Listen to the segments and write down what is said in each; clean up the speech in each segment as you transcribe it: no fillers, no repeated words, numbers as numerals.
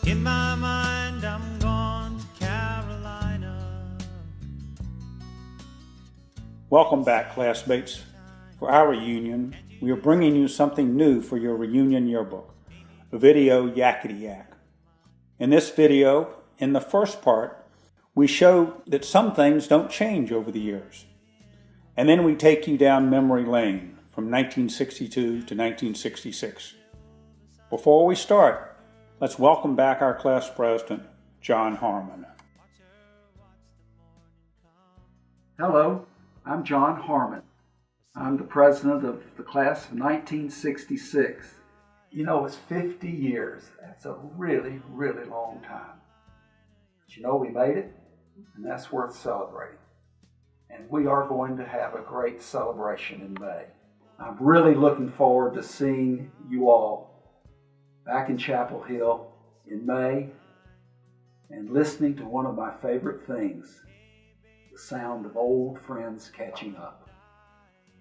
In my mind, I'm gone to Carolina. Welcome back, classmates. For our reunion, we are bringing you something new for your reunion yearbook, a video Yakety Yak. In this video, in the first part, we show that some things don't change over the years. And then we take you down memory lane from 1962 to 1966. Before we start, let's welcome back our class president, John Harmon. Hello, I'm John Harmon. I'm the president of the class of 1966. You know, it's 50 years. That's a really, really long time. But you know, we made it, and that's worth celebrating. And we are going to have a great celebration in May. I'm really looking forward to seeing you all back in Chapel Hill in May and listening to one of my favorite things, the sound of old friends catching up.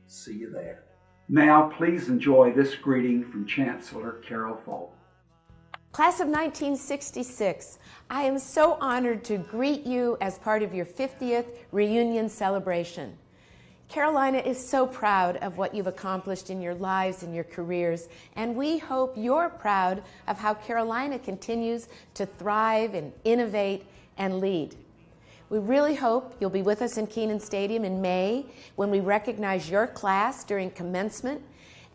See you there. Now, please enjoy this greeting from Chancellor Carol Folt. Class of 1966, I am so honored to greet you as part of your 50th reunion celebration. Carolina is so proud of what you've accomplished in your lives and your careers, and we hope you're proud of how Carolina continues to thrive and innovate and lead. We really hope you'll be with us in Kenan Stadium in May when we recognize your class during commencement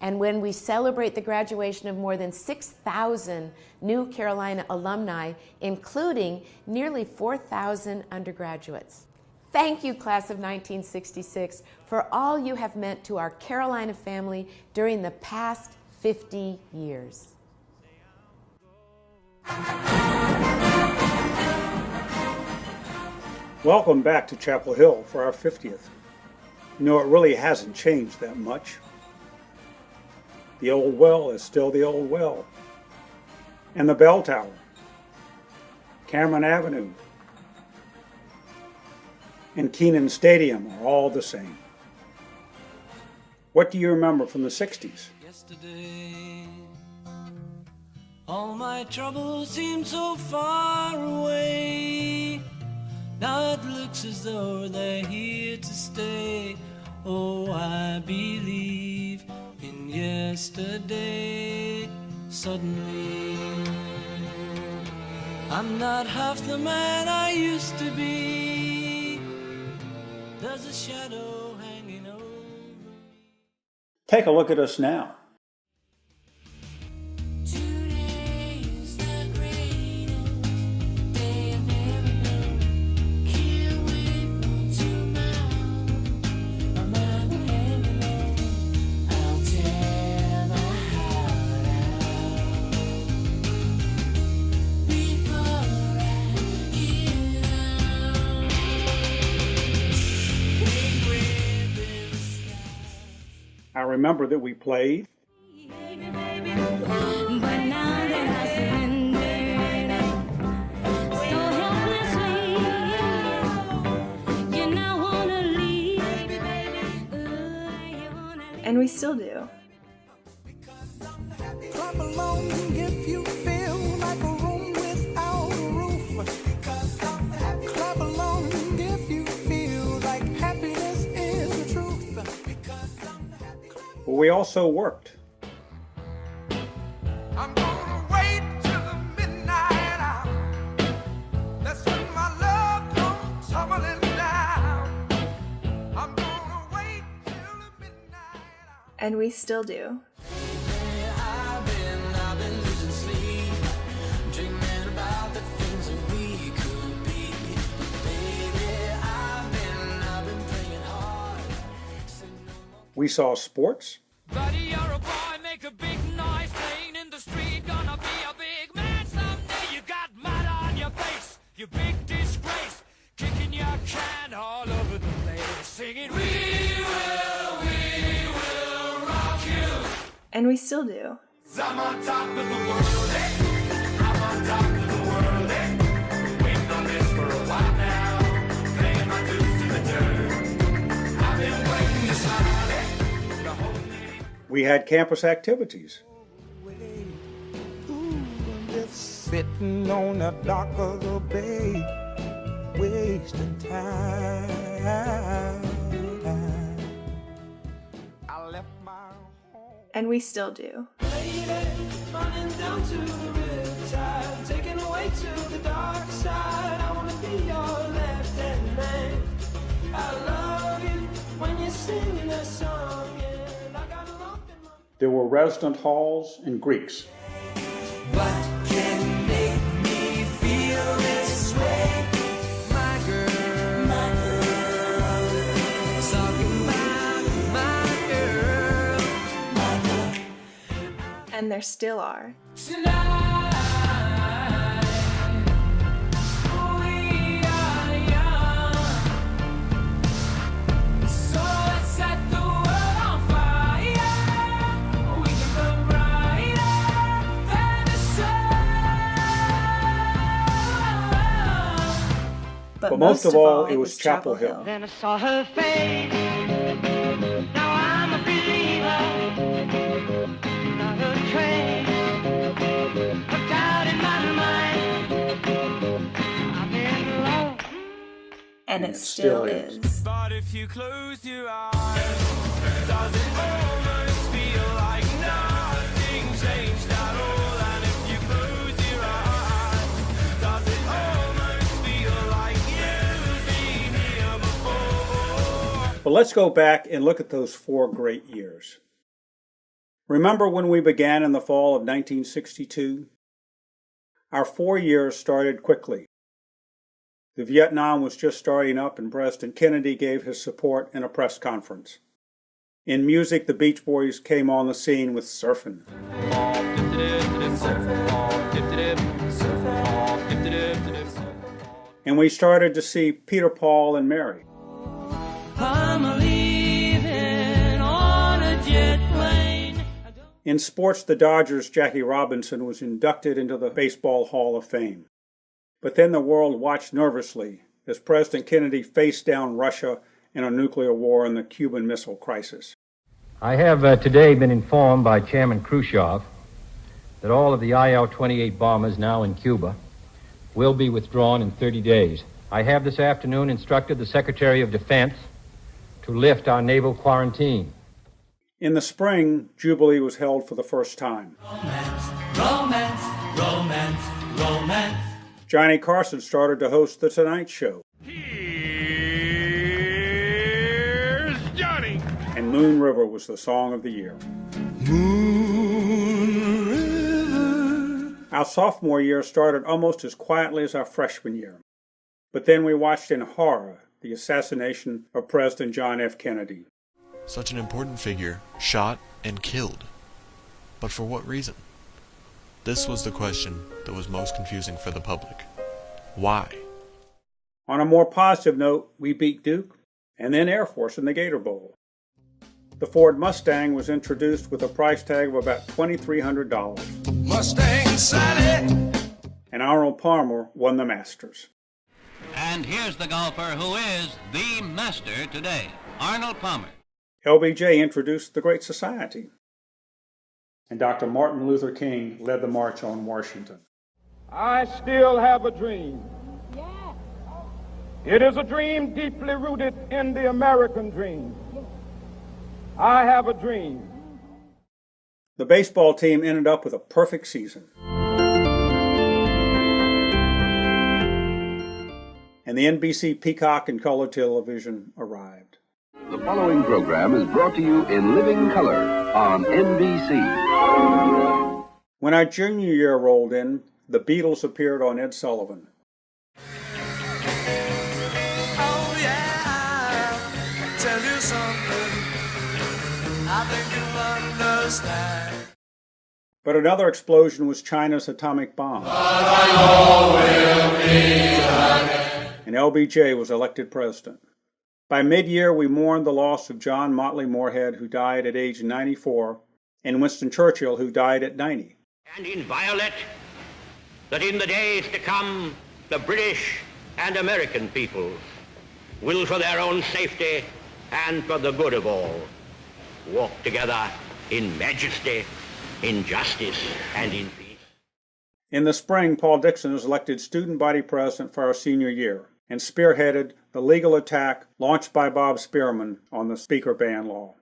and when we celebrate the graduation of more than 6,000 new Carolina alumni, including nearly 4,000 undergraduates. Thank you, class of 1966, for all you have meant to our Carolina family during the past 50 years. Welcome back to Chapel Hill for our 50th. You know, it really hasn't changed that much. The old well is still the old well. And the bell tower, Cameron Avenue, and Kenan Stadium are all the same. What do you remember from the 60s? Yesterday, all my troubles seem so far away. Now it looks as though they're here to stay. Oh, I believe in yesterday. Suddenly, I'm not half the man I used to be. There's a shadow hanging over me. Take a look at us now. I remember that we played, and we still do. Clap along if you feel like a room without a roof. Clap along if you feel like happiness is the truth. but we also worked. I'm gonna wait till the midnight hour. That's when my love comes tumbling down. I'm gonna wait till the midnight hour. And we still do. I've been losing sleep, dreaming about the things that we could be. Baby, I've been praying hard. We saw sports, Buddy, you're a boy, make a big noise, playing in the street, gonna be a big man someday. You got mud on your face, you big disgrace, kicking your can all over the place, singing, we will rock you. And we still do. I'm on top of the world, eh? I'm on top of the world, eh? Waiting on this for a while now, paying my dues to the dirt. I've been waiting to smile, eh? The whole day. we had campus activities. Ooh, I'm just sitting on the dock of the bay, wasting time. I left my home. And we still do. Lady, running down to the riptide, taken away to the dark side. I wanna be your left-hand man. I love you when you're singing that song, and I got a lump in my... There were resident Halls and Greeks. What can make me feel this way? My girl, talking about my girl. And there still are. Tonight, we are young, so let's set the world on fire. We can burn brighter than the sun. But most of all, it was Chapel Hill. Then I saw her face. Now I'm a believer. Not a trace. A doubt in my mind. I'm in love. And it still is. But if you close your eyes, does it almost feel like nothing changed at all? And if you close your eyes, does it almost feel like you've been here before? But let's go back and look at those 4 great years. Remember when we began in the fall of 1962? Our 4 years started quickly. The Vietnam was just starting up and President Kennedy gave his support in a press conference. In music, the Beach Boys came on the scene with Surfin'. And we started to see Peter, Paul, and Mary. I'm leaving on a jet plane. In sports, the Dodgers' Jackie Robinson was inducted into the Baseball Hall of Fame. But then the world watched nervously as President Kennedy faced down Russia in a nuclear war and the Cuban Missile Crisis. I have today been informed by Chairman Khrushchev that all of the IL-28 bombers now in Cuba will be withdrawn in 30 days. I have this afternoon instructed the Secretary of Defense to lift our naval quarantine. In the spring, Jubilee was held for the first time. Romance, romance, romance. Johnny Carson started to host The Tonight Show. Here's Johnny. And Moon River was the song of the year. Moon River. Our sophomore year started almost as quietly as our freshman year. But then we watched in horror the assassination of President John F. Kennedy. Such an important figure, shot and killed. But for what reason? This was the question that was most confusing for the public. Why? On a more positive note, we beat Duke and then Air Force in the Gator Bowl. The Ford Mustang was introduced with a price tag of about $2,300. Mustang Sally. And Arnold Palmer won the Masters. And here's the golfer who is the master today, Arnold Palmer. LBJ introduced the Great Society. And Dr. Martin Luther King led the March on Washington. I still have a dream. It is a dream deeply rooted in the American dream. I have a dream. The baseball team ended up with a perfect season. And the NBC Peacock and color television arrived. The following program is brought to you in living color on NBC. When our junior year rolled in, the Beatles appeared on Ed Sullivan. Oh yeah, I'll tell you something I think you'll understand. But another explosion was China's atomic bomb. And LBJ was elected president. By mid-year, we mourned the loss of John Motley Moorhead, who died at age 94, and Winston Churchill, who died at 90. And inviolate that in the days to come, the British and American peoples will, for their own safety and for the good of all, walk together in majesty, in justice, and in peace. In the spring, Paul Dixon was elected student body president for our senior year and spearheaded the legal attack launched by Bob Spearman on the speaker ban law.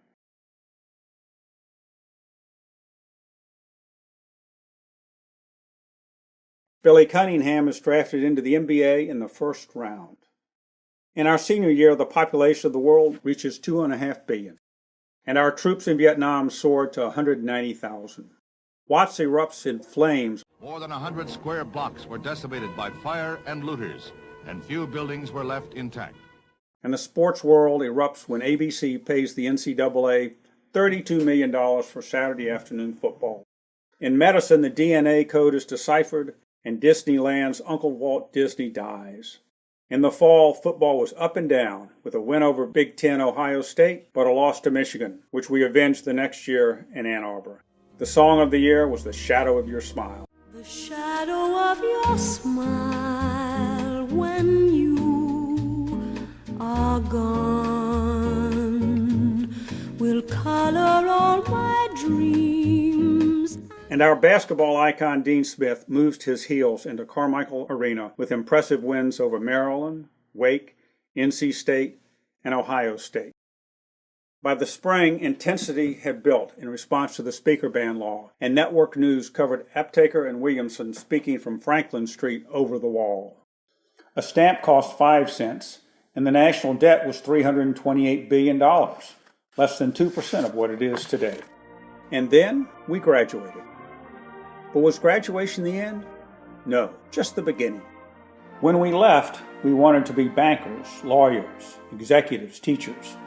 Billy Cunningham is drafted into the NBA in the first round. In our senior year, the population of the world reaches 2.5 billion, and our troops in Vietnam soared to 190,000. Watts erupts in flames. More than 100 square blocks were decimated by fire and looters, and few buildings were left intact. And the sports world erupts when ABC pays the NCAA $32 million for Saturday afternoon football. In medicine, the DNA code is deciphered, and Disneyland's Uncle Walt Disney dies. In the fall, football was up and down, with a win over Big Ten Ohio State, but a loss to Michigan, which we avenged the next year in Ann Arbor. The song of the year was The Shadow of Your Smile. The shadow of your smile when you are gone will color all my dreams. And our basketball icon Dean Smith moved his heels into Carmichael Arena with impressive wins over Maryland, Wake, NC State, and Ohio State. By the spring, intensity had built in response to the speaker ban law, and network news covered Aptaker and Williamson speaking from Franklin Street over the wall. A stamp cost 5 cents, and the national debt was $328 billion, less than 2% of what it is today. And then we graduated. But was graduation the end? No, just the beginning. When we left, we wanted to be bankers, lawyers, executives, teachers,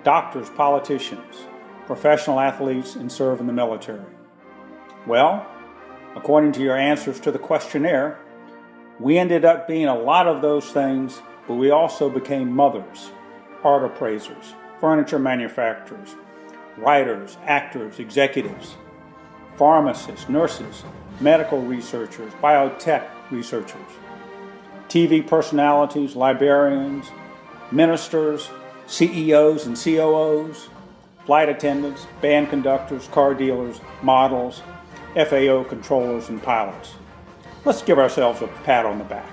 doctors, politicians, professional athletes, and serve in the military. Well, according to your answers to the questionnaire, we ended up being a lot of those things, but we also became mothers, art appraisers, furniture manufacturers, writers, actors, executives, pharmacists, nurses, medical researchers, biotech researchers, TV personalities, librarians, ministers, CEOs and COOs, flight attendants, band conductors, car dealers, models, FAO controllers, and pilots. Let's give ourselves a pat on the back.